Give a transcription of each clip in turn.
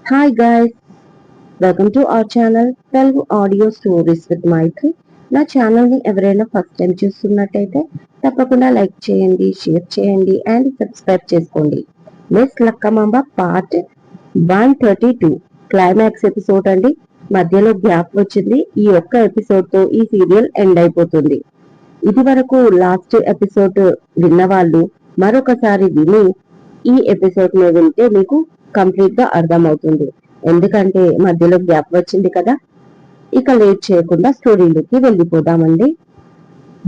Hi guys, welcome to our channel Telugu audio stories with Maithri. నా ఛానల్ని ఎవరైనా ఫస్ట్ టైం చూస్తున్నట్టయితే తప్పకుండా లైక్ చేయండి, షేర్ చేయండి అండ్ సబ్స్క్రైబ్ చేసుకోండి. Miss Lakkamamba part 132 climax episode అండి. మధ్యలో గ్యాప్ వచ్చింది. ఈ ఒక్క ఎపిసోడ్ తో ఈ సీరియల్ ఎండ్ అయిపోతుంది. ఇది వరకు లాస్ట్ ఎపిసోడ్ విన్న వాళ్ళు మరొకసారి విని ఈ ఎపిసోడ్ ని వింటే మీకు కంప్లీట్ గా అర్థమవుతుంది. ఎందుకంటే మధ్యలో గ్యాప్ వచ్చింది కదా. ఇక లేట్ చేయకుండా స్టోరీలోకి వెళ్ళిపోదామండి.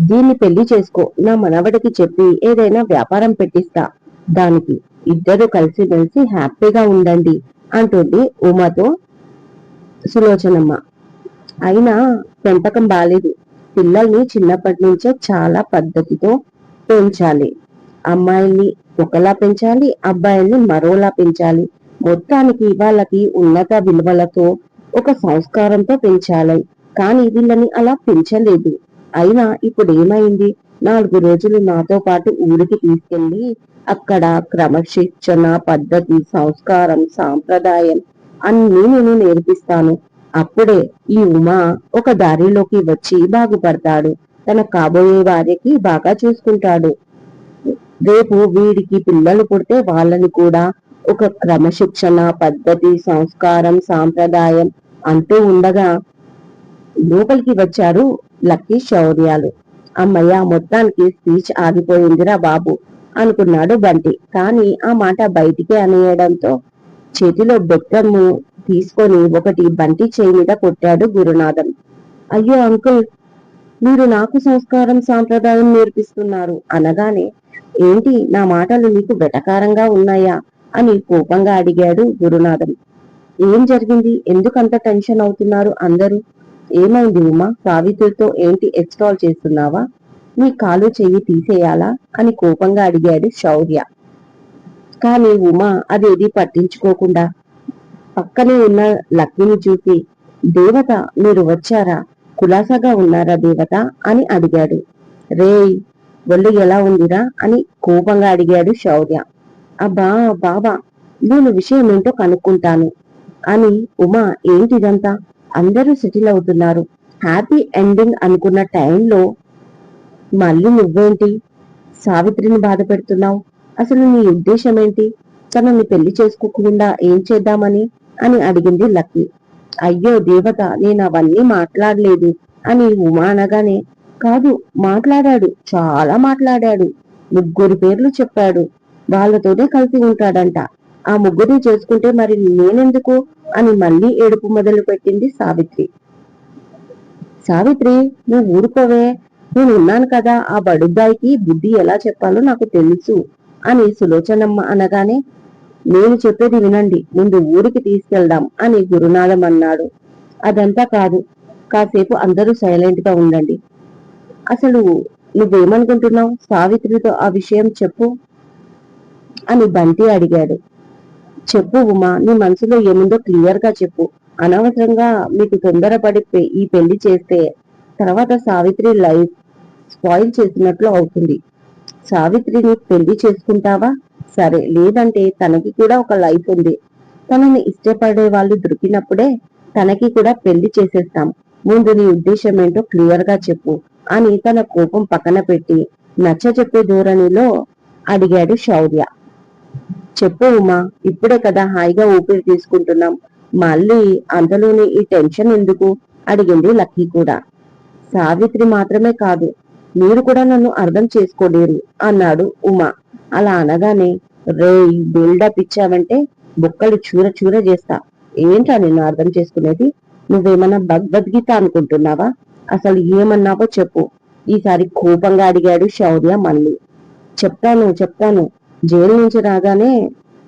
దీన్ని పెళ్లి చేసుకో, నా మనవడికి చెప్పి ఏదైనా వ్యాపారం పెట్టిస్తా, దానికి ఇద్దరు కలిసి మెలిసి హ్యాపీగా ఉండండి అంటుంది ఉమాతో సులోచనమ్మ. అయినా పెంపకం బాలేదు. పిల్లల్ని చిన్నప్పటి నుంచే చాలా పద్ధతితో పెంచాలి. అమ్మాయిల్ని ఒకలా పెంచాలి, అబ్బాయిల్ని మరోలా పెంచాలి. మొత్తానికి వాళ్ళకి ఉన్నత విలువలతో ఒక సంస్కారంతో పెంచాలి. కానీ వీళ్ళని అలా పెంచలేదు. అయినా ఇప్పుడు ఏమైంది? 4 రోజులు నాతో పాటు ఊరికి తీసుకెళ్లి అక్కడ క్రమశిక్షణ, పద్ధతి, సంస్కారం, సాంప్రదాయం అన్నీ నేను నేర్పిస్తాను. అప్పుడే ఈ ఉమా ఒక దారిలోకి వచ్చి బాగుపడతాడు. తన కాబోయే భార్యకి బాగా చూసుకుంటాడు. రేపు వీడికి పిల్లలు పుడితే వాళ్ళని కూడా ఒక క్రమశిక్షణ, పద్ధతి, సంస్కారం, సాంప్రదాయం అంటూ ఉండగా లోపలికి వచ్చారు లక్కీ శౌర్యాలు. అమ్మయ్య, మొత్తానికి స్పీచ్ ఆగిపోయిందిరా బాబు అనుకున్నాడు బంటి. కానీ ఆ మాట బయటికి అనేయడంతో చేతిలో బెత్తము తీసుకొని ఒకటి బంటి చేయి మీద కొట్టాడు గురునాథం. అయ్యో అంకుల్, మీరు నాకు సంస్కారం, సాంప్రదాయం నేర్పిస్తున్నారు అనగానే, ఏంటి నా మాటలు నీకు వెటకారంగా ఉన్నాయా అని కోపంగా అడిగాడు గురునాథం. ఏం జరిగింది? ఎందుకంత టెన్షన్ అవుతున్నారు అందరూ? ఏమైంది ఉమా? సావిత్రితో ఏంటి ఎక్స్ట్రాల్ చేస్తున్నావా? నీ కాలు చెయ్యి తీసేయాలా అని కోపంగా అడిగాడు శౌర్య. కానీ ఉమా అదేది పట్టించుకోకుండా పక్కనే ఉన్న లక్ష్మిని చూసి, దేవత మీరు వచ్చారా? కులాసాగా ఉన్నారా దేవత అని అడిగాడు. రేయ్, ఒళ్ళు ఎలా ఉందిరా అని కోపంగా అడిగాడు శౌర్య. అబ్బా బాబా, నేను విషయం ఏంటో కనుక్కుంటాను అని ఉమా. ఏంటిదంతా? అందరూ సెటిల్ అవుతున్నారు, హ్యాపీ ఎండింగ్ అనుకున్న టైంలో మళ్ళీ నువ్వేంటి సావిత్రిని బాధ పెడుతున్నావు? అసలు నీ ఉద్దేశం ఏంటి? తనని పెళ్లి చేసుకోకుండా ఏం చేద్దామని అని అడిగింది లక్కీ. అయ్యో దేవత, నేను అవన్నీ మాట్లాడలేదు అని ఉమా అనగానే, కాదు మాట్లాడాడు, చాలా మాట్లాడాడు. 3 పేర్లు చెప్పాడు. వాళ్ళతోనే కలిసి ఉంటాడంట. ఆ ముగ్గురిని చేసుకుంటే మరి నేనెందుకు అని మళ్ళీ ఏడుపు మొదలు పెట్టింది సావిత్రి. సావిత్రి, నువ్వు ఊరుకోవే, నేను ఉన్నాను కదా. ఆ బడుద్దాయికి బుద్ధి ఎలా చెప్పాలో నాకు తెలుసు అని సులోచనమ్మ అనగానే, నేను చెప్పేది వినండి, ముందు ఊరికి తీసుకెళ్దాం అని గురునాథం అన్నాడు. అదంతా కాదు, కాసేపు అందరూ సైలెంట్ గా ఉండండి. అసలు నువ్వేమనుకుంటున్నావు? సావిత్రితో ఆ విషయం చెప్పు అని బంటి అడిగాడు. చెప్పు ఉమా, నీ మనసులో ఏముందో క్లియర్ గా చెప్పు. అనవసరంగా మీకు తొందరపడి ఈ పెళ్లి చేస్తే తర్వాత సావిత్రి లైఫ్ స్పాయిల్ చేసినట్లు అవుతుంది. సావిత్రిని పెళ్లి చేసుకుంటావా? సరే, లేదంటే తనకి కూడా ఒక లైఫ్ ఉంది. తనని ఇష్టపడే వాళ్ళు దొరికినప్పుడే తనకి కూడా పెళ్లి చేసేస్తాం. ముందు నీ ఉద్దేశం ఏంటో క్లియర్ గా చెప్పు అని తన కోపం పక్కన పెట్టి నచ్చ చెప్పే ధోరణిలో అడిగాడు శౌర్య. చెప్పు ఉమా, ఇప్పుడే కదా హాయిగా ఊపిరి తీసుకుంటున్నాం, మళ్ళీ అంతలోనే ఈ టెన్షన్ ఎందుకు అడిగింది లక్కీ కూడా. సావిత్రి మాత్రమే కాదు, మీరు కూడా నన్ను అర్థం చేసుకోలేరు అన్నాడు ఉమా. అలా అనగానే, రేయ్, బిల్డప్ ఇచ్చావంటే బుక్కలు చూర చూర చేస్తా. ఏంటా నిన్ను అర్థం చేసుకునేది? నువ్వేమన్నా భగవద్గీత అనుకుంటున్నావా? అసలు ఏమన్నావో చెప్పు ఈసారి కోపంగా అడిగాడు శౌర్య మళ్ళీ. చెప్తాను. జైలు నుంచి రాగానే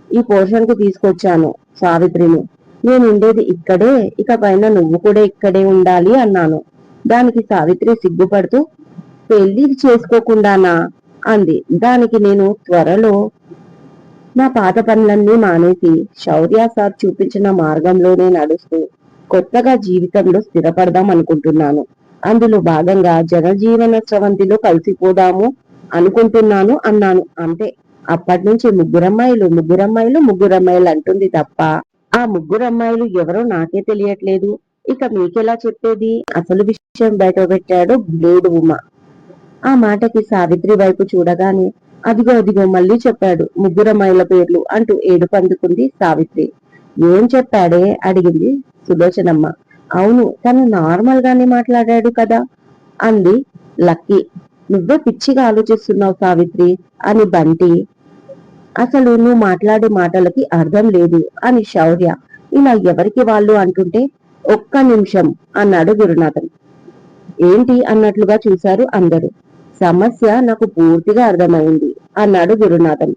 ఈ పోర్షన్ కు తీసుకొచ్చాను సావిత్రిని. నేను ఉండేది ఇక్కడే, ఇక పైన నువ్వు కూడా ఇక్కడే ఉండాలి అన్నాను. దానికి సావిత్రి సిగ్గుపడుతూ, పెళ్లి చేసుకోకుండానా అంది. దానికి నేను త్వరలో నా పాత పనులన్నీ మానేసి శౌర్య సార్ చూపించిన మార్గంలోనే నడుస్తూ కొత్తగా జీవితంలో స్థిరపడదాం అనుకుంటున్నాను. అందులో భాగంగా జనజీవన స్రవంతిలో కలిసిపోదాము అనుకుంటున్నాను అన్నాను. అంతే. అప్పటి నుంచి ముగ్గురమ్మాయిలు అంటుంది తప్ప ఆ ముగ్గురు అమ్మాయిలు ఎవరో నాకే తెలియట్లేదు, ఇక మీకెలా చెప్పేది? అసలు విషయం బయట పెట్టాడు బ్లేడ్ ఉమా. ఆ మాటకి సావిత్రి వైపు చూడగానే అదిగో అదిగో మళ్ళీ చెప్పాడు ముగ్గురమ్మాయిల పేర్లు అంటూ ఏడుపు అందుకుంది సావిత్రి. ఏం చెప్పాడే అడిగింది సులోచనమ్మ. అవును, తను నార్మల్ గానే మాట్లాడాడు కదా అంది లక్కీ. నువ్వే పిచ్చిగా ఆలోచిస్తున్నావు సావిత్రి అని బంటి. అసలు నువ్వు మాట్లాడే మాటలకి అర్థం లేదు అని శౌర్య. ఇలా ఎవరికి వాళ్ళు అంటుంటే ఒక్క నిమిషం అన్నాడు గురునాథం. ఏంటి అన్నట్లుగా చూశారు అందరూ. సమస్య నాకు పూర్తిగా అర్థమైంది అన్నాడు గురునాథం.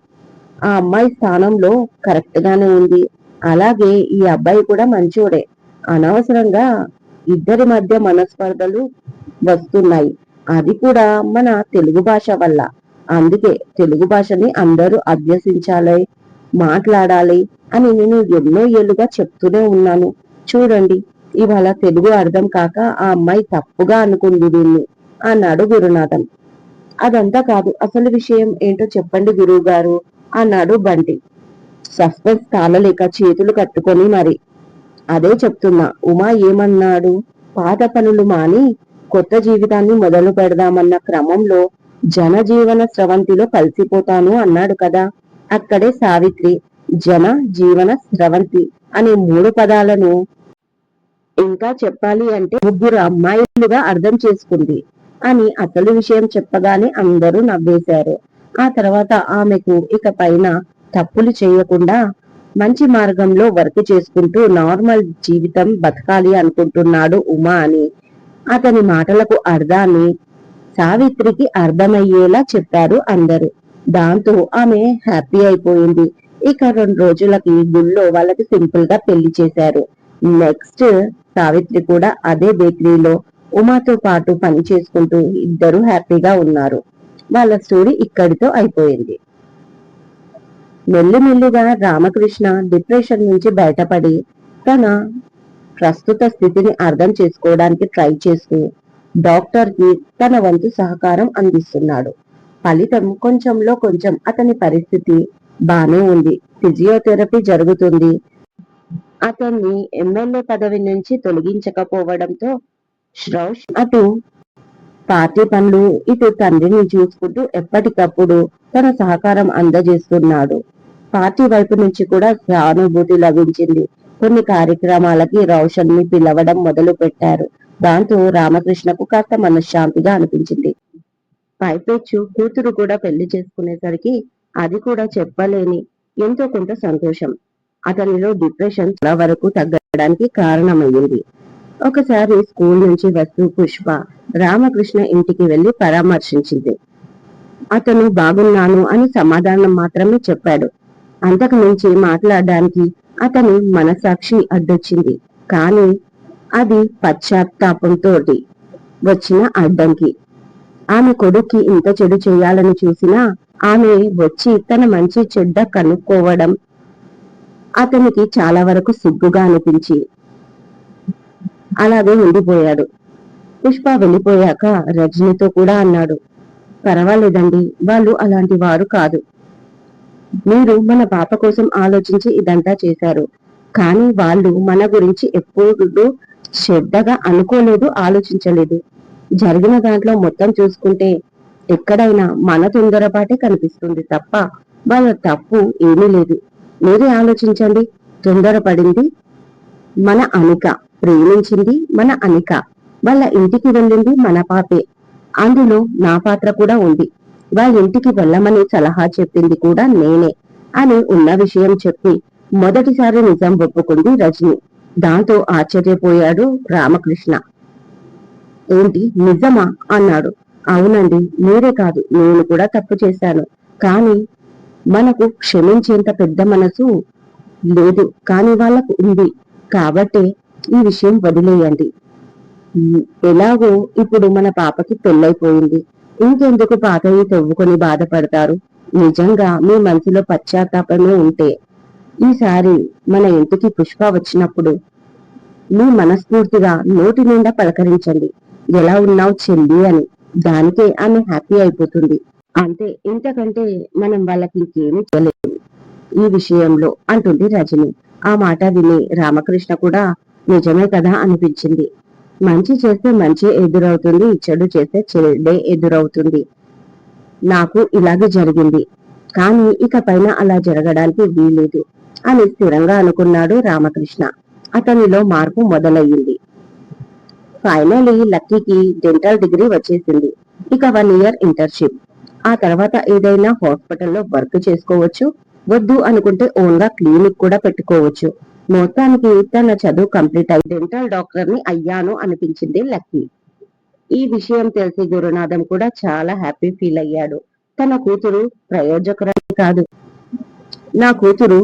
ఆ అమ్మాయి స్థానంలో కరెక్ట్ గానే ఉంది. అలాగే ఈ అబ్బాయి కూడా మంచోడే. అనవసరంగా ఇద్దరి మధ్య మనస్పర్ధలు వస్తున్నాయి. అది కూడా మన తెలుగు భాష వల్ల. అందుకే తెలుగు భాషని అందరూ అభ్యసించాలి, మాట్లాడాలి అని నేను ఎన్నో ఏళ్లుగా చెప్తూనే ఉన్నాను. చూడండి, ఇవాళ తెలుగు అర్థం కాక ఆ అమ్మాయి తప్పుగా అనుకుంది దీన్ని అన్నాడు గురునాథం. అదంతా కాదు, అసలు విషయం ఏంటో చెప్పండి గురువు గారు అన్నాడు బంటి సస్పెన్స్ తాళలేక చేతులు కట్టుకొని. మరి అదే చెప్తున్నా. ఉమా ఏమన్నాడు? పాత పనులు మాని కొత్త జీవితాన్ని మొదలు పెడదామన్న క్రమంలో జనజీవన స్రవంతిలో కలిసిపోతాను అన్నాడు కదా. అక్కడే సావిత్రి జన జీవన స్రవంతి అనే 3 పదాలను ఇంకా చెప్పాలి అంటే ముగ్గురు అమ్మాయిలుగా అర్థం చేసుకుంది అని అసలు విషయం చెప్పగానే అందరూ నవ్వేశారు. ఆ తర్వాత ఆమెకు ఇక పైన తప్పులు చేయకుండా మంచి మార్గంలో వర్క్ చేసుకుంటూ నార్మల్ జీవితం బతకాలి అనుకుంటున్నాడు ఉమా అని అతని మాటలకు అర్థాన్ని సావిత్రికి అర్థమయ్యేలా చెప్పారు అందరూ. దాంతో ఆమె హ్యాపీ అయిపోయింది. ఇక 2 రోజులకి గుళ్ళో వాళ్ళకి సింపుల్ గా పెళ్లి చేశారు. నెక్స్ట్ సావిత్రి కూడా అదే బేకరీలో ఉమాతో పాటు పని చేసుకుంటూ ఇద్దరు హ్యాపీగా ఉన్నారు. వాళ్ళ స్టోరీ ఇక్కడితో అయిపోయింది. మెల్లిమెల్లిగా రామకృష్ణ డిప్రెషన్ నుంచి బయటపడి తన ప్రస్తుత స్థితిని అర్థం చేసుకోవడానికి ట్రై చేస్తూ డాక్టర్ కి తన వంతు సహకారం అందిస్తున్నాడు. ఫలితం కొంచెంలో కొంచెం అతని పరిస్థితి బానే ఉంది. ఫిజియోథెరపీ జరుగుతుంది. అతన్ని ఎమ్మెల్యే పదవి నుంచి తొలగించకపోవడంతో శ్రౌష్ అటు పార్టీ పనులు ఇటు తండ్రిని చూసుకుంటూ ఎప్పటికప్పుడు తన సహకారం అందజేస్తున్నాడు. పార్టీ వైపు నుంచి కూడా సానుభూతి లభించింది. కొన్ని కార్యక్రమాలకి రౌషన్ ని పిలవడం మొదలు పెట్టారు. దాంతో రామకృష్ణకు కాస్త మనశ్శాంతిగా అనిపించింది. పైపెచ్చు కూతురు కూడా పెళ్లి చేసుకునేసరికి అది కూడా చెప్పలేని ఎంతో కొంత సంతోషం అతనిలో డిప్రెషన్ చాలా వరకు తగ్గడానికి కారణమయ్యింది. ఒకసారి స్కూల్ నుంచి వస్తూ పుష్ప రామకృష్ణ ఇంటికి వెళ్లి పరామర్శించింది. అతను బాగున్నాను అని సమాధానం మాత్రమే చెప్పాడు. అంతకు మించి మాట్లాడడానికి అతని మనసాక్షి అడ్డొచ్చింది. కానీ అది పశ్చాత్తాపంతో వచ్చిన అడ్డంకి. ఆమె కొడుక్కి ఇంత చెడు చేయాలని చూసినా ఆమె వచ్చి తన మంచి చెడ్డ కనుక్కోవడం అతనికి చాలా వరకు సిగ్గుగా అనిపించి అలాగే ఉండిపోయాడు. పుష్ప వెళ్ళిపోయాక రజనీతో కూడా అన్నాడు, పర్వాలేదండి, వాళ్ళు అలాంటి వారు కాదు. మీరు మన పాప కోసం ఆలోచించి ఇదంతా చేశారు. కానీ వాళ్ళు మన గురించి ఎప్పుడు చెడ్డగా అనుకోలేదు, ఆలోచించలేదు. జరిగిన దాంట్లో మొత్తం చూసుకుంటే ఎక్కడైనా మన తొందరపాటే కనిపిస్తుంది తప్ప వాళ్ళ తప్పు ఏమీ లేదు. మీరే ఆలోచించండి. తొందరపడింది మన అనిక, ప్రేమించింది మన అనిక, వాళ్ళ ఇంటికి వెళ్ళింది మన పాపే. అందులో నా పాత్ర కూడా ఉంది. వాళ్ళ ఇంటికి వెళ్ళమని సలహా చెప్పింది కూడా నేనే అని ఉన్న విషయం చెప్పి మొదటిసారి నిజం ఒప్పుకుంది రజని. దాంతో ఆశ్చర్యపోయాడు రామకృష్ణ. ఏంటి నిజమా అన్నాడు. అవునండి, మీరే కాదు నేను కూడా తప్పు చేశాను. కానీ మనకు క్షమించేంత పెద్ద మనసు లేదు, కానీ వాళ్ళకు ఉంది. కాబట్టి ఈ విషయం వదిలేయండి. ఎలాగో ఇప్పుడు మన పాపకి పెళ్ళైపోయింది. ఇంకెందుకు పాతవి తవ్వుకొని బాధపడతారు? నిజంగా మీ మనసులో పశ్చాత్తాపమే ఉంటే ఈసారి మన ఇంటికి పుష్ప వచ్చినప్పుడు మీ మనస్ఫూర్తిగా నోటి నిండా పలకరించండి, ఎలా ఉన్నావు చెల్లి అని. దానికే ఆమె హ్యాపీ అయిపోతుంది. అంతే, ఇంతకంటే మనం వాళ్ళకి ఇంకేమీ చేయలేము ఈ విషయంలో అంటుంది రజని. ఆ మాట విని రామకృష్ణ కూడా నిజమే కదా అనిపించింది. మంచి చేస్తే మంచి ఎదురవుతుంది, చెడు చేస్తే చెడే ఎదురవుతుంది. నాకు ఇలాగే జరిగింది, కానీ ఇక పైన అలా జరగడానికి వీలేదు అని స్థిరంగా అనుకున్నాడు రామకృష్ణ. అతనిలో మార్పు మొదలయ్యింది. ఫైనలీ లక్కీకి డెంటల్ డిగ్రీ వచ్చేసింది. ఇక 1 ఇయర్ ఇంటర్న్షిప్. ఆ తర్వాత ఏదైనా హాస్పిటల్లో వర్క్ చేసుకోవచ్చు, వద్దు అనుకుంటే ఓన్ గా క్లినిక్ కూడా పెట్టుకోవచ్చు. మొత్తానికి తన చదువు కంప్లీట్ అయి డెంటల్ డాక్టర్ ని అయ్యాను అనిపించింది లక్కీ. ఈ విషయం తెలిసి గురునాథం కూడా చాలా హ్యాపీ ఫీల్ అయ్యాడు. తన కూతురు ప్రయోజకురాలు కాదు, నా కూతురు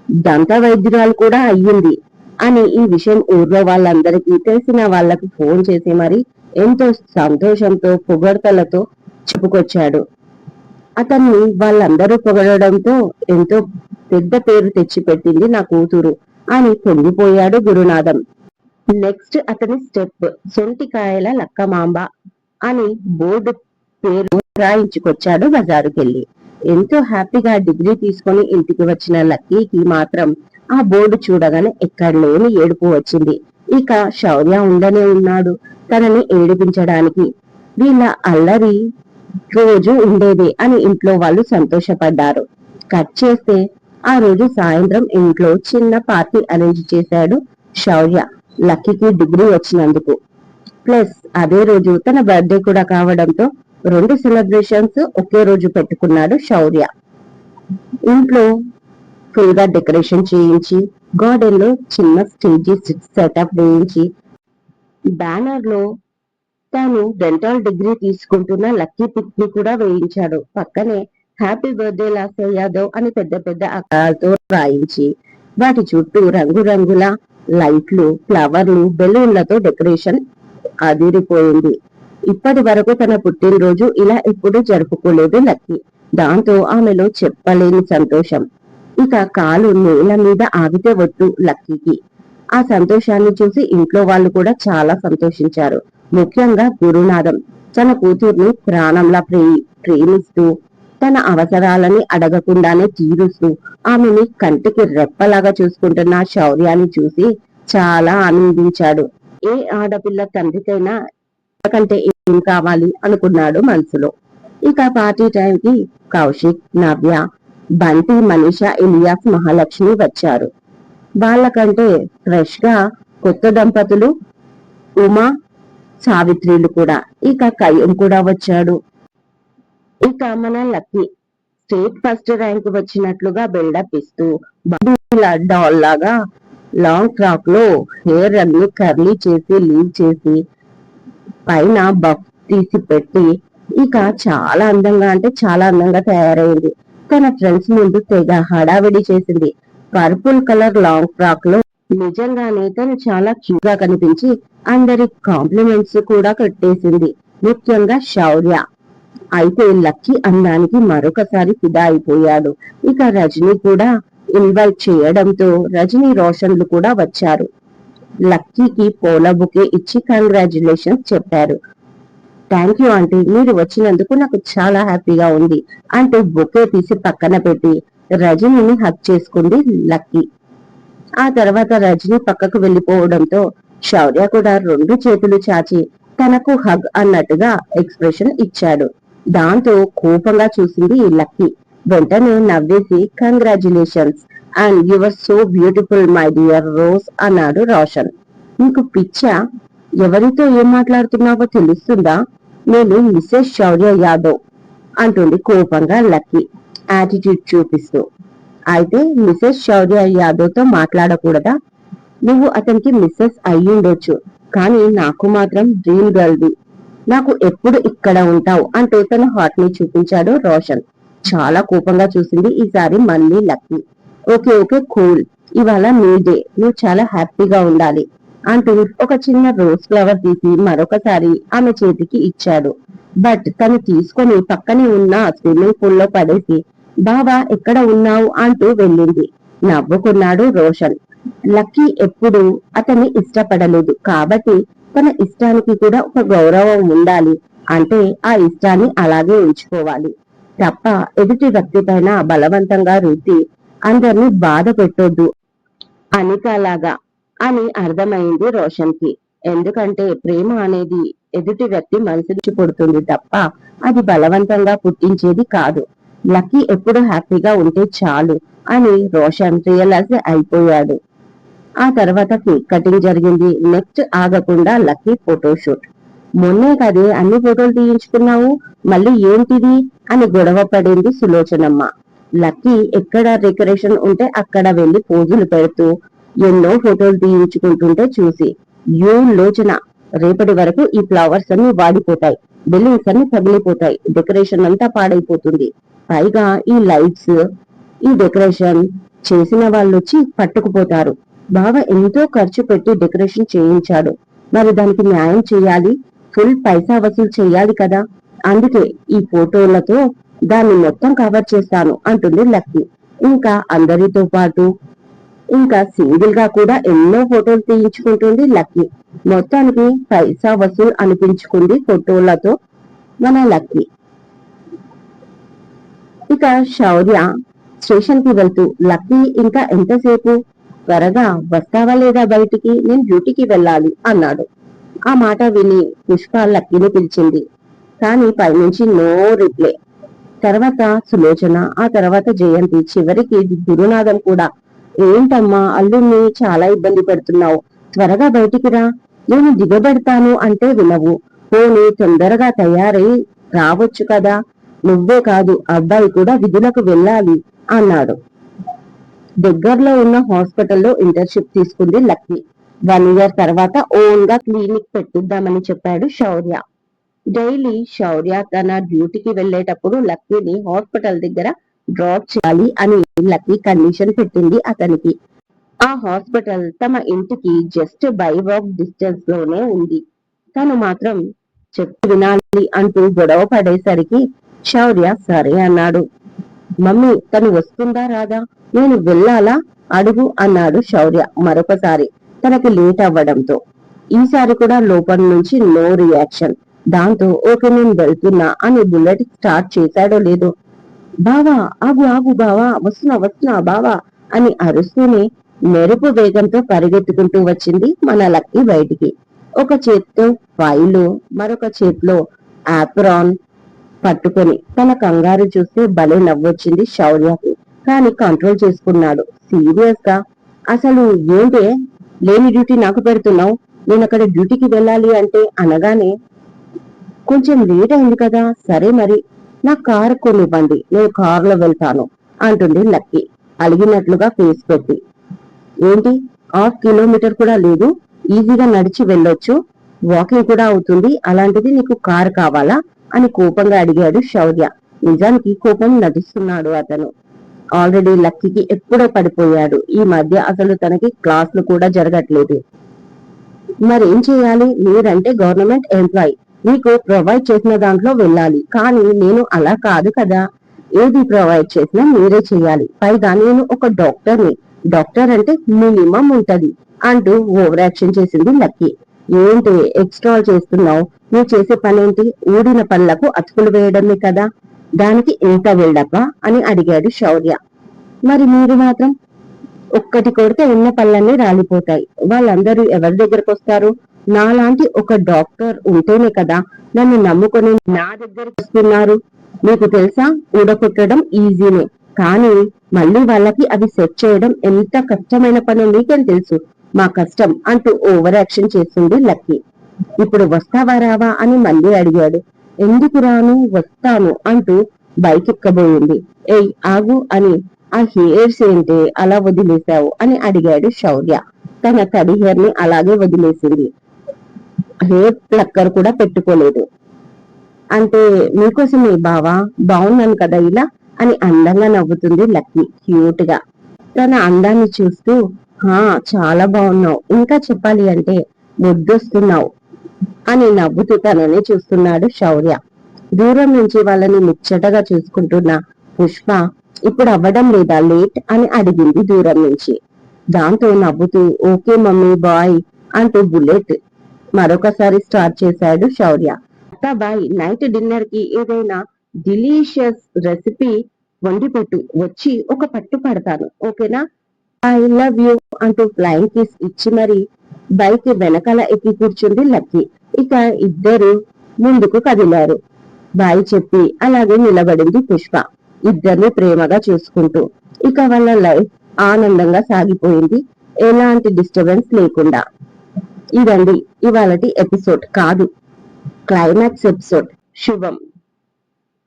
దంత వైద్యురాలు కూడా అయ్యింది అని ఈ విషయం ఊర్లో వాళ్ళందరికీ తెలిసిన వాళ్లకు ఫోన్ చేసి మరి ఎంతో సంతోషంతో పొగడ్తలతో చెప్పుకొచ్చాడు. అతన్ని వాళ్ళందరూ పొగడడంతో ఎంతో పెద్ద పేరు తెచ్చిపెట్టింది నా కూతురు అని పొంగిపోయాడు గురునాథం. నెక్స్ట్ అతని స్టెప్ సొంటికాయల లక్కమాంబ అని బోర్డు పేరు రాయించుకొచ్చాడు బజారుకెళ్ళి. ఎంతో హ్యాపీగా డిగ్రీ తీసుకొని ఇంటికి వచ్చిన లక్కీకి మాత్రం ఆ బోర్డు చూడగానే ఎక్కడలేని ఏడుపు వచ్చింది. ఇక శౌర్య ఉండనే ఉన్నాడు తనని ఏడిపించడానికి. వీళ్ళ అల్లరి రోజు ఉండేదే అని ఇంట్లో వాళ్ళు సంతోషపడ్డారు. కట్ చేస్తే ఆ రోజు సాయంత్రం ఇంట్లో చిన్న పార్టీ అరేంజ్ చేశాడు శౌర్య లక్కీకి డిగ్రీ వచ్చినందుకు. ప్లస్ అదే రోజు తన బర్త్డే కూడా కావడంతో 2 సెలబ్రేషన్స్ ఒకే రోజు పెట్టుకున్నాడు శౌర్య. ఇంట్లో ఫుల్ గా డెకరేషన్ చేయించి, గార్డెన్ లో చిన్న స్టేజీ సెటప్ వేయించి, బ్యానర్ లో తాను డెంటల్ డిగ్రీ తీసుకుంటున్న లక్కీ పిక్ ని కూడా వేయించాడు. పక్కనే హ్యాపీ బర్త్డే లాసే యాదవ్ అని పెద్ద పెద్ద అక్షరాలతో రాయించి, వాటి చుట్టూ రంగురంగుల లైట్లు, ఫ్లవర్లు, బెలూన్లతో డెకరేషన్ అదిరిపోయింది. ఇప్పటి వరకు తన పుట్టినరోజు ఇలా ఎప్పుడూ జరుపుకోలేదు లక్కీ. దాంతో ఆమెలో చెప్పలేని సంతోషం. ఇక కాలు నేల మీద ఆగితే వద్దు లక్కీకి. ఆ సంతోషాన్ని చూసి ఇంట్లో వాళ్ళు కూడా చాలా సంతోషించారు. ముఖ్యంగా గురునాథం తన కూతుర్ని ప్రాణంలా ప్రేమిస్తూ, తన అవసరాలని అడగకుండానే తీరుస్తూ, ఆమెని కంటికి రెప్పలాగా చూసుకుంటున్న శౌర్యాన్ని చూసి చాలా ఆనందించాడు. ఏ ఆడపిల్ల తండ్రికైనా కంటే ఏం కావాలి అనుకున్నాడు మనసులో. ఇక పార్టీ టైంకి కౌశిక్, నవ్య, బంటి, మనీషా, ఇలియాస్, మహాలక్ష్మి వచ్చారు. వాళ్ళకంటే ఫ్రెష్ గా కొత్త దంపతులు ఉమా, సావిత్రిలు కూడా. ఇక కయ్యం కూడా వచ్చాడు. ఇక మన లక్కీ స్టేట్ ఫస్ట్ ర్యాంక్ వచ్చినట్లుగా బిల్డప్ ఇస్తూ డాల్ లాగా లాంగ్ ఫ్రాక్ లో హెయిర్ అన్ని కర్లీ చేసి లీవ్ చేసి పైన బఫ్ తీసి పెట్టి ఇక చాలా అందంగా అంటే చాలా అందంగా తయారైంది. తన ఫ్రెండ్స్ ముందు తెగ హడావిడి చేసింది. పర్పుల్ కలర్ లాంగ్ ఫ్రాక్ లో నిజంగానే తను చాలా క్యూట్ గా కనిపించి అందరి కాంప్లిమెంట్స్ కూడా కట్టేసింది. ముఖ్యంగా శౌర్య అయితే లక్కీ అందానికి మరొకసారి ఫిదా అయిపోయాడు. ఇక రజనీ కూడా ఇన్వైట్ చేయడంతో రజనీ రోషన్లు కూడా వచ్చారు. లక్కీకి పూల బుకే ఇచ్చి కంగ్రాచులేషన్స్ చెప్పారు. థ్యాంక్ యూ ఆంటీ, మీరు వచ్చినందుకు నాకు చాలా హ్యాపీగా ఉంది అంటూ బొకే తీసి పక్కన పెట్టి రజనీని హక్ చేసుకుంది లక్కీ. ఆ తర్వాత రజనీ పక్కకు వెళ్లిపోవడంతో శౌర్య కూడా 2 చేతులు చాచి తనకు హగ్ అన్నట్టుగా ఎక్స్ప్రెషన్ ఇచ్చాడు. దాంతో కోపంగా చూసింది లక్కీ. వెంటనే నవ్వేసి congratulations and your so beautiful my dear Rose అన్నాడు రోషన్. నీకు పిచ్చా? ఎవరితో ఏం మాట్లాడుతున్నావో తెలుస్తుందా? నేను మిసెస్ శౌర్య యాదవ్ అంటుంది కోపంగా లక్కీ యాటిట్యూడ్ చూపిస్తూ. అయితే మిసెస్ శౌర్య యాదవ్ తో మాట్లాడకూడదా? నువ్వు అతనికి మిస్సెస్ అయ్యుండొచ్చు, కానీ నాకు మాత్రం డ్రీమ్ గర్ల్వి. నాకు ఎప్పుడు ఇక్కడ ఉంటావు అంటూ తన హార్ట్ ని చూపించాడు రోషన్. చాలా కోపంగా చూసింది ఈసారి మళ్ళీ లక్కీ. ఓకే ఓకే కూల్, ఇవాళ నీ డే, నువ్వు చాలా హ్యాపీగా ఉండాలి అంటూ ఒక చిన్న రోజ్ ఫ్లవర్ తీసి మరొకసారి ఆమె చేతికి ఇచ్చాడు. బట్ తను తీసుకొని పక్కనే ఉన్న స్విమ్మింగ్ పూల్ లో పడేసి బావా ఎక్కడ ఉన్నావు అంటూ వెళ్ళింది. నవ్వుకున్నాడు రోషన్. లక్కీ ఎప్పుడు అతన్ని ఇష్టపడలేదు కాబట్టి తన ఇష్టానికి కూడా ఒక గౌరవం ఉండాలి. అంటే ఆ ఇష్టాన్ని అలాగే ఉంచుకోవాలి తప్ప ఎదుటి వ్యక్తి పైన బలవంతంగా రుద్ది అందరినీ బాధ పెట్టొద్దు అనికాలాగా అని అర్థమైంది రోషన్ కి. ఎందుకంటే ప్రేమ అనేది ఎదుటి వ్యక్తి మనసుకి పుడుతుంది తప్ప అది బలవంతంగా పుట్టించేది కాదు. లక్కీ ఎప్పుడు హ్యాపీగా ఉంటే చాలు అని రోషన్ రియలైజ్ అయిపోయాడు. ఆ తర్వాత కేక్ కటింగ్ జరిగింది. నెక్స్ట్ ఆగకుండా లక్కీ ఫోటోషూట్. మొన్నే కదే అన్ని ఫోటోలు తీయించుకున్నావు, మళ్ళీ ఏంటిది అని గొడవ పడింది సులోచనమ్మ. లక్కీ ఎక్కడ డెకరేషన్ ఉంటే అక్కడ వెళ్లి పోజులు పెడుతూ ఎన్నో ఫోటోలు తీయించుకుంటుంటే చూసి, యూ లోచన, రేపటి వరకు ఈ ఫ్లవర్స్ అన్ని వాడిపోతాయి, బిల్డింగ్స్ అన్ని తగిలిపోతాయి, డెకరేషన్ అంతా పాడైపోతుంది. పైగా ఈ లైట్స్, ఈ డెకరేషన్ చేసిన వాళ్ళు వచ్చి పట్టుకుపోతారు. బావ ఎంతో ఖర్చు పెట్టి డెకరేషన్ చేయించాడు, మరి దానికి న్యాయం చేయాలి, ఫుల్ పైసా వసూలు చేయాలి కదా. అందుకే ఈ ఫోటోలతో దాన్ని మొత్తం కవర్ చేస్తాను అంటుంది లక్కీ. ఇంకా అందరితో పాటు ఇంకా సింగిల్ గా కూడా ఎన్నో ఫోటోలు తీయించుకుంటుంది లక్కీ. మొత్తానికి పైసా వసూలు అనిపించుకుంది ఫోటోలతో మన లక్కీ. ఇక శౌర్య స్టేషన్ కి వెళ్తూ, లక్కీ ఇంకా ఎంతసేపు, త్వరగా వస్తావా లేదా బయటికి, నేను డ్యూటీకి వెళ్ళాలి అన్నాడు. ఆ మాట విని పుష్ప లక్కీని పిలిచింది, కానీ పైనుంచి నో రిప్లై. తర్వాత సులోచన, ఆ తర్వాత జయంతి, చివరికి గురునాథం కూడా. ఏంటమ్మా అల్లుణ్ణి చాలా ఇబ్బంది పెడుతున్నావు, త్వరగా బయటికి రా, నేను దిగబెడతాను అంటే వినవు, పోనీ తొందరగా తయారై రావచ్చు కదా, నువ్వే కాదు అబ్బాయి కూడా విధులకు వెళ్ళాలి అన్నాడు. దగ్గరలో ఉన్న హాస్పిటల్లో ఇంటర్న్షిప్ తీసుకుంది లక్కీ. 1 ఇయర్ తర్వాత ఓన్ గా క్లినిక్ పెట్టిద్దామని చెప్పాడు శౌర్య. డైలీ శౌర్య తన డ్యూటీకి వెళ్లేటప్పుడు లక్కీని హాస్పిటల్ దగ్గర డ్రాప్ చేయాలి అని లక్కీ కండిషన్ పెట్టింది అతనికి. ఆ హాస్పిటల్ తమ ఇంటికి జస్ట్ బై వాక్ డిస్టెన్స్ లోనే ఉంది. తను మాత్రం చెప్పు వినాలి అంటూ గొడవ పడేసరికి శౌర్య సరే అన్నాడు. మమ్మీ తను వస్తుందా రాదా, నేను వెళ్ళాలా అడుగు అన్నాడు శౌర్య మరొకసారి తనకి లేట్ అవ్వడంతో. ఈసారి కూడా లోపల నుంచి నో రియాక్షన్. దాంతో ఓకే నేను వెళ్తున్నా అని బుల్లెట్ స్టార్ట్ చేశాడో లేదో, బావా ఆగు ఆగు బావా, వస్తున్నా వస్తున్నా బావా అని అరుస్తూనే మెరుపు వేగంతో పరిగెత్తుకుంటూ వచ్చింది మన లక్కీ బయటికి. ఒక చేత్తో ఫైలు, మరొక చేతిలో ఆప్రాన్ పట్టుకొని. తన కంగారు చూస్తే భలే నవ్వొచ్చింది శౌర్యకి, కానీ కంట్రోల్ చేసుకున్నాడు. సీరియస్ గా, అసలు ఏంటే లేని డ్యూటీ నాకు పెడుతున్నావు, నేను అక్కడ డ్యూటీకి వెళ్ళాలి అంటే అనగానే, కొంచెం లేట్ అయింది కదా, సరే మరి నా కారు కొనివ్వండి, నేను కారులో వెళ్తాను అంటుంది లక్కీ అలిగినట్లుగా ఫేస్ పెట్టి. ఏంటి, 1/2 కిలోమీటర్ కూడా లేదు, ఈజీగా నడిచి వెళ్ళొచ్చు, వాకింగ్ కూడా అవుతుంది, అలాంటిది నీకు కారు కావాలా అని కోపంగా అడిగాడు శౌర్య. నిజానికి కోపం నటిస్తున్నాడు అతను. ఆల్రెడీ లక్కీకి ఎప్పుడో పడిపోయాడు. ఈ మధ్య అసలు తనకి క్లాసులు కూడా జరగట్లేదు. మరేం చేయాలి, మీరంటే గవర్నమెంట్ ఎంప్లాయీ, మీకు ప్రొవైడ్ చేసిన దాంట్లో వెళ్ళాలి, కానీ నేను అలా కాదు కదా, ఏది ప్రొవైడ్ చేసినా మీరే చేయాలి, పైగా నేను ఒక డాక్టర్ని, డాక్టర్ అంటే మినిమం ఉంటది అంటూ ఓవర్ యాక్షన్ చేసింది లక్కీ. ఏంటి ఎక్స్ట్రా చేస్తున్నావు, నువ్వు చేసే పనేంటి, ఊడిన పళ్ళకు అతుకులు వేయడమే కదా, దానికి ఇంత వెళ్ళప్ప అని అడిగాడు శౌర్య. మరి మీరు మాత్రం ఒక్కటి కొడితే ఉన్న పళ్ళన్నీ రాలిపోతాయి, వాళ్ళందరూ ఎవరి దగ్గరకు వస్తారు, నాలాంటి ఒక డాక్టర్ ఉంటేనే కదా నన్ను నమ్ముకొని నా దగ్గరకు వస్తున్నారు. మీకు తెలుసా, ఊడకొట్టడం ఈజీనే, కానీ మళ్ళీ వాళ్ళకి అవి సెట్ చేయడం ఎంత కష్టమైన పని మీకేం తెలుసు, మా కష్టం అంటూ ఓవర్ యాక్షన్ చేస్తుంది లక్కీ. ఇప్పుడు వస్తావా రావా అని మళ్ళీ అడిగాడు. ఎందుకు రాను, వస్తాను అంటూ బైక్ ఎక్కబోయింది. ఏయ్ ఆగు అని, ఆ హెయిర్స్ ఏంటి అలా వదిలేశావు అని అడిగాడు శౌర్య. తన తడి హెయిర్ ని అలాగే వదిలేసింది, హెయిర్ ప్లక్కర్ కూడా పెట్టుకోలేదు. అంటే మీకోసమే బావా, బాగున్నాను కదా ఇలా అని అందంగా నవ్వుతుంది లక్కీ క్యూట్ గా. తన అందాన్ని చూస్తూ, హా చాలా బాగున్నావు, ఇంకా చెప్పాలి అంటే ముద్దొస్తున్నావు అని నవ్వుతూ తనని చూస్తున్నాడు శౌర్య. దూరం నుంచి వాళ్ళని ముచ్చటగా చూసుకుంటున్న పుష్ప, ఇప్పుడు అవ్వడం లేదా లేట్ అని అడిగింది దూరం నుంచి. దాంతో నవ్వుతూ ఓకే మమ్మీ బాయ్ అంటూ బుల్లెట్ మరొకసారి స్టార్ట్ చేశాడు శౌర్య. బాయ్, నైట్ డిన్నర్ కి ఏదైనా డిలీషియస్ రెసిపీ వండి పెట్టు, వచ్చి ఒక పట్టు పడతాను, ఓకేనా. ఐ లవ్ యూ అంటూ ఫ్లైంగ్ కిస్ ఇచ్చి మరి బైక్ వెనకాల ఎక్కి కూర్చుంది లక్కీ. ఇక ఇద్దరు ముందుకు కదిలారు. బాయ్ చెప్పి అలాగే నిలబడింది పుష్ప, ఇద్దరిని ప్రేమగా చూసుకుంటూ. ఇక వాళ్ళ లైఫ్ ఆనందంగా సాగిపోయింది, ఎలాంటి డిస్టర్బెన్స్ లేకుండా. ఇదండి ఇవాళటి ఎపిసోడ్, కాదు క్లైమాక్స్ ఎపిసోడ్. శుభం.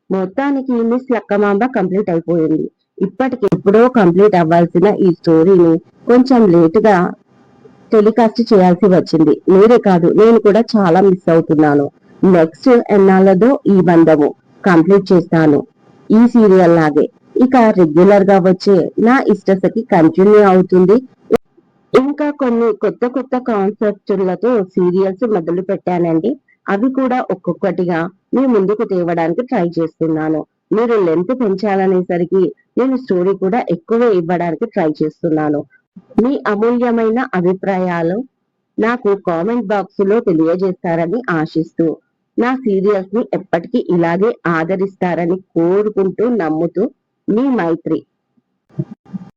మొత్తానికి మిస్ లక్కమాంబ కంప్లీట్ అయిపోయింది. ఇప్పటికి ఎప్పుడో కంప్లీట్ అవ్వాల్సిన ఈ స్టోరీని కొంచెం లేటుగా టెలికాస్ట్ చేయాల్సి వచ్చింది. మీరే కాదు, నేను కూడా చాలా మిస్ అవుతున్నాను. నెక్స్ట్ ఎన్నాళ్ళదో ఈ బంధము కంప్లీట్ చేస్తాను ఈ సీరియల్ లాగే. ఇక రెగ్యులర్ గా వచ్చే నా ఇష్టసకి కంటిన్యూ అవుతుంది. ఇంకా కొన్ని కొత్త కొత్త కాన్సెప్ట్లతో సీరియల్స్ మొదలు పెట్టానండి. అవి కూడా ఒక్కొక్కటిగా మీ ముందుకు తేవడానికి ట్రై చేస్తున్నాను. మీరు లెంత్ పెంచాలనేసరికి నేను స్టోరీ కూడా ఎక్కువ ఇవ్వడానికి ట్రై చేస్తున్నాను. మీ అమూల్యమైన అభిప్రాయాలు నాకు కామెంట్ బాక్స్ లో తెలియజేస్తారని ఆశిస్తూ, నా సీరియల్స్ ని ఎప్పటికీ ఇలాగే ఆదరిస్తారని కోరుకుంటూ, నమ్ముతూ, మీ మైత్రి.